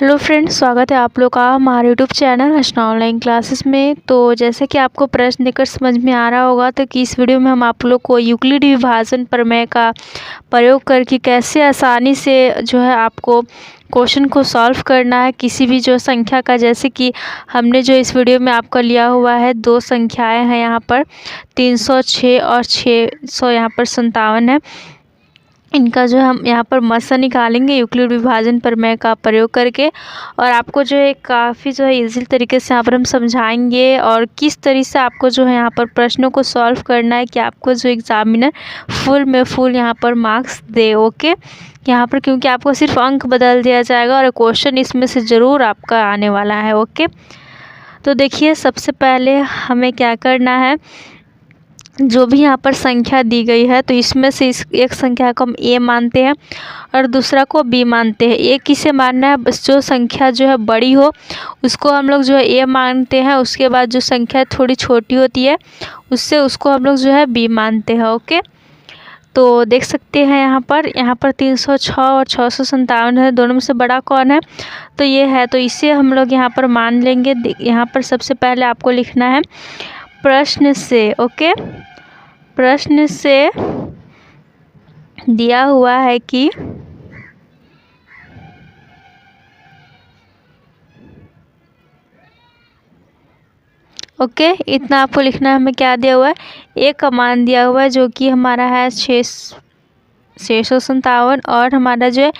Hello friends, स्वागत है आप लोग का हमारे यूट्यूब चैनल रचना ऑनलाइन क्लासेस में। तो जैसे कि आपको प्रश्न देकर समझ में आ रहा होगा तो कि इस वीडियो में हम आप लोग को यूक्लिड विभाजन प्रमेय का प्रयोग करके कैसे आसानी से जो है आपको क्वेश्चन को सॉल्व करना है किसी भी जो संख्या का। जैसे कि हमने जो इस वीडियो में आपका लिया हुआ है दो संख्याएँ हैं यहाँ पर 306 और 600 यहाँ पर 57 है। इनका जो हम यहाँ पर मसा निकालेंगे यूक्लिड विभाजन प्रमेय का प्रयोग करके, और आपको जो है काफ़ी जो है इजी तरीके से यहाँ पर हम समझाएंगे और किस तरीके से आपको जो है यहाँ पर प्रश्नों को सॉल्व करना है कि आपको जो एग्जामिनर फुल में फुल यहाँ पर मार्क्स दे। ओके, यहाँ पर क्योंकि आपको सिर्फ अंक बदल दिया जाएगा और क्वेश्चन इसमें से ज़रूर आपका आने वाला है। ओके, तो देखिए सबसे पहले हमें क्या करना है, जो भी यहाँ पर संख्या दी गई है तो इसमें से इस एक संख्या को हम ए मानते हैं और दूसरा को बी मानते हैं। ए किसे मानना है, बस जो संख्या जो है बड़ी हो उसको हम लोग जो है ए मानते हैं, उसके बाद जो संख्या थोड़ी छोटी होती है उसको हम लोग जो है बी मानते हैं। ओके, तो देख सकते हैं यहाँ पर 306 और 657 है, दोनों में से बड़ा कौन है तो ये है, तो इसे हम लोग यहाँ पर मान लेंगे। यहाँ पर सबसे पहले आपको लिखना है प्रश्न से। ओके, प्रश्न से दिया हुआ है कि ओके इतना आपको लिखना है। हमें क्या दिया हुआ है, ए का मान दिया हुआ है जो कि हमारा है 657 और हमारा जो है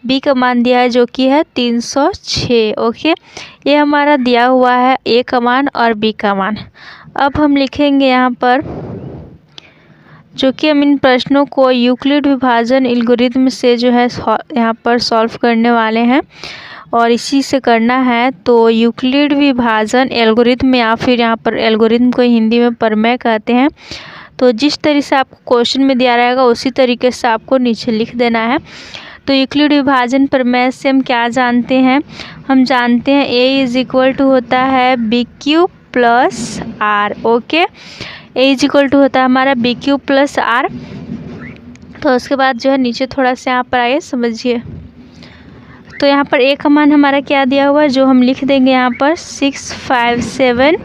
बी का मान दिया है जो कि है 306। ओके, ये हमारा दिया हुआ है ए का मान और बी का मान। अब हम लिखेंगे यहाँ पर जो कि हम इन प्रश्नों को यूक्लिड विभाजन एल्गोरिथम से जो है यहाँ पर सॉल्व करने वाले हैं और इसी से करना है। तो यूक्लिड विभाजन एल्गोरिथम या फिर यहाँ पर एल्गोरिथम को हिंदी में प्रमेय कहते हैं। तो जिस तरीके से आपको क्वेश्चन में दिया रहेगा उसी तरीके से आपको नीचे लिख देना है। तो यूक्लिड विभाजन प्रमेय से हम क्या जानते हैं, हम जानते हैं ए इज इक्वल टू होता है B Q plus R. Okay, A is equal to होता है हमारा बी क्यू प्लस आर। तो उसके बाद जो है नीचे थोड़ा सा यहाँ पर आइए समझिए, तो यहाँ पर ए का मान हमारा क्या दिया हुआ है जो हम लिख देंगे यहाँ पर 657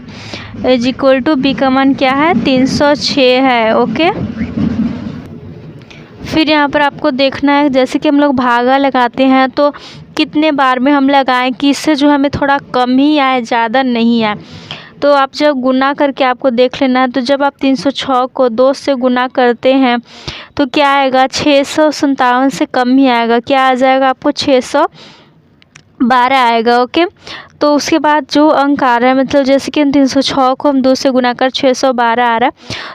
इज इक्वल टू बी का मान क्या है 306 है। ओके, फिर यहाँ पर आपको देखना है जैसे कि हम लोग भागा लगाते हैं तो कितने बार में हम लगाएं कि इससे जो हमें थोड़ा कम ही आए, ज़्यादा नहीं आए। तो आप जब गुना करके आपको देख लेना है, तो जब आप 306 को 2 से गुना करते हैं तो क्या आएगा 657 से कम ही आएगा, क्या आ जाएगा आपको 612 आएगा। ओके, तो उसके बाद जो अंक आ रहा है मतलब जैसे कि 306 को हम 2 से गुना कर 612 आ रहा है,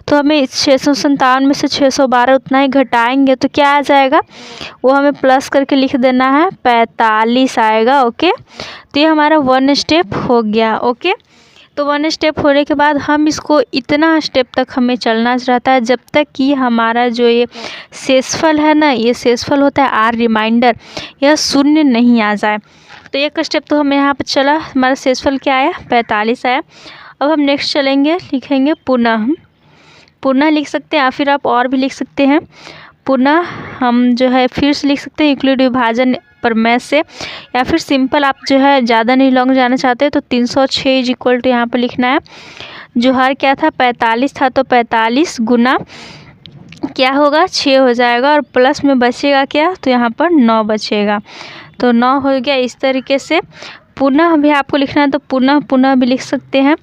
तो हमें 657 में से 612 उतना ही घटाएंगे तो क्या आ जाएगा, वो हमें प्लस करके लिख देना है 45 आएगा। ओके, तो ये हमारा 1 स्टेप हो गया। ओके, तो 1 स्टेप होने के बाद हम इसको इतना स्टेप तक हमें चलना रहता है जब तक कि हमारा जो ये शेषफल है ना, ये शेषफल होता है आर रिमाइंडर, यह शून्य नहीं आ जाए। तो एक स्टेप तो हमें यहाँ पर चला, हमारा शेषफल क्या आया 45 आया। अब हम नेक्स्ट चलेंगे, लिखेंगे पुनः लिख सकते हैं या फिर आप और भी लिख सकते हैं। पुनः हम जो है फिर से लिख सकते हैं यूक्लिड विभाजन प्रमेय से, या फिर सिंपल आप जो है ज़्यादा नहीं लॉन्ग जाना चाहते तो 306 इज इक्वल टू यहाँ पर लिखना है, जो हर क्या था 45 था, तो 45 गुना क्या होगा 6 हो जाएगा और प्लस में बचेगा क्या, तो यहाँ पर 9 बचेगा, तो 9 हो गया। इस तरीके से पुनः भी आपको लिखना है तो पुनः भी लिख सकते हैं,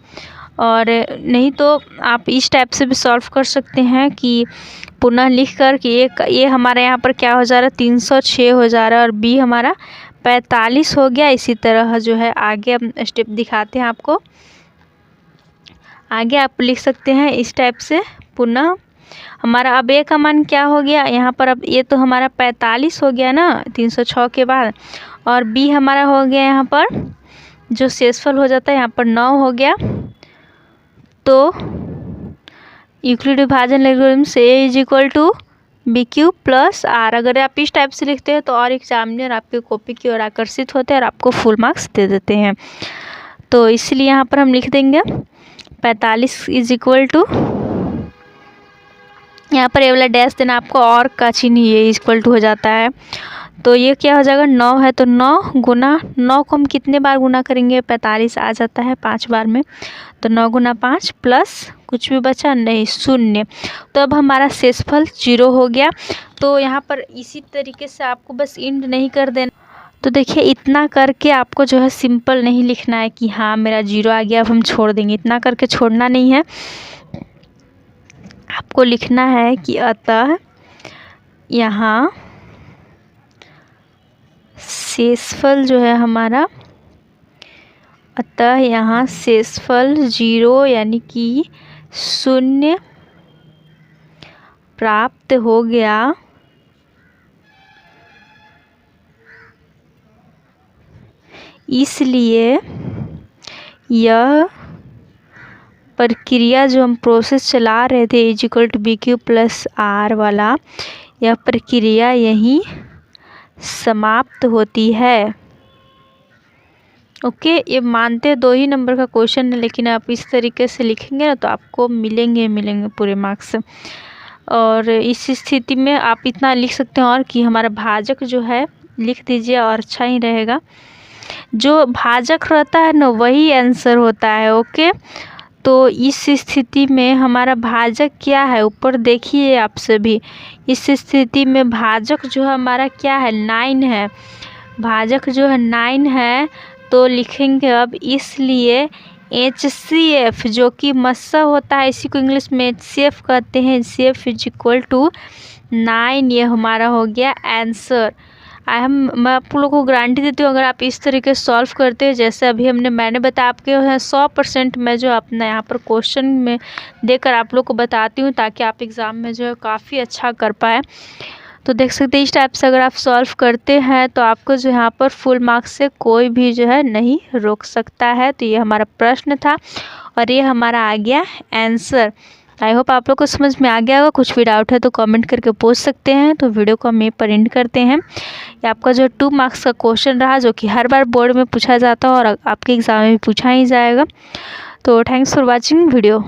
और नहीं तो आप इस टाइप से भी सॉल्व कर सकते हैं कि पुनः लिख कर कि ये हमारा यहाँ पर क्या हो जा रहा है 306 हो जा रहा है और बी हमारा 45 हो गया। इसी तरह जो है आगे हम स्टेप दिखाते हैं आपको, आगे आप लिख सकते हैं इस टाइप से। पुनः हमारा अब ए का मान क्या हो गया यहाँ पर, अब ये तो हमारा 45 हो गया ना 306 के बाद, और बी हमारा हो गया यहाँ पर जो शेषफल हो जाता है यहाँ पर 9 हो गया। तो यूक्लिड विभाजन एल्गोरिथम से A is equal to B Q plus R, अगर आप इस टाइप से लिखते हैं तो और एग्जामिनर आपकी कॉपी की ओर आकर्षित होते हैं और आपको फुल मार्क्स दे देते हैं। तो इसलिए यहाँ पर हम लिख देंगे 45 इज इक्वल टू, यहाँ पर ये वाला डैश देना आपको और का चिन्ह ये इक्वल टू हो जाता है, तो ये क्या हो जाएगा, 9 है तो 9 गुना 9 को हम कितने बार गुना करेंगे, 45 आ जाता है 5 बार में। तो 9 गुना 5 प्लस कुछ भी बचा नहीं, 0। तो अब हमारा शेषफल 0 हो गया। तो यहाँ पर इसी तरीके से आपको बस इंड नहीं कर देना। तो देखिए इतना करके आपको जो है सिंपल नहीं लिखना है कि हाँ मेरा 0 आ गया अब हम छोड़ देंगे, इतना करके छोड़ना नहीं है। आपको लिखना है कि अतः यहाँ शेषफल जो है हमारा, अतः यहाँ शेषफल 0 यानी कि 0 प्राप्त हो गया। इसलिए यह प्रक्रिया जो हम प्रोसेस चला रहे थे =BQ + R वाला, यह प्रक्रिया यहीं समाप्त होती है। ओके, ये मानते 2 ही नंबर का क्वेश्चन है, लेकिन आप इस तरीके से लिखेंगे ना तो आपको मिलेंगे पूरे मार्क्स। और इस स्थिति में आप इतना लिख सकते हैं और कि हमारा भाजक जो है लिख दीजिए और अच्छा ही रहेगा। जो भाजक रहता है ना वही आंसर होता है। ओके, तो इस स्थिति में हमारा भाजक क्या है, ऊपर देखिए आप सभी, इस स्थिति में भाजक जो है हमारा क्या है, 9 है। भाजक जो है 9 है। तो लिखेंगे अब इसलिए HCF जो कि मस्सा होता है, इसी को इंग्लिश में HCF कहते हैं, HCF = 9। ये हमारा हो गया आंसर। मैं आप लोगों को गारंटी देती हूँ अगर आप इस तरीके से सॉल्व करते हैं जैसे अभी मैंने बताया, आपके 100% मैं जो अपना यहाँ पर क्वेश्चन में देकर आप लोग को बताती हूँ ताकि आप एग्ज़ाम में जो है काफ़ी अच्छा कर पाए। तो देख सकते हैं इस टाइप से अगर आप सॉल्व करते हैं तो आपको जो यहाँ पर फुल मार्क्स से कोई भी जो है नहीं रोक सकता है। तो ये हमारा प्रश्न था और ये हमारा आ गया आंसर। आई होप आप लोग को समझ में आ गया होगा। कुछ भी डाउट है तो कमेंट करके पूछ सकते हैं। तो वीडियो को हम यहीं पर एंड करते हैं। ये आपका जो 2 मार्क्स का क्वेश्चन रहा जो कि हर बार बोर्ड में पूछा जाता है और आपके एग्ज़ाम में भी पूछा ही जाएगा। तो थैंक्स फॉर वॉचिंग वीडियो।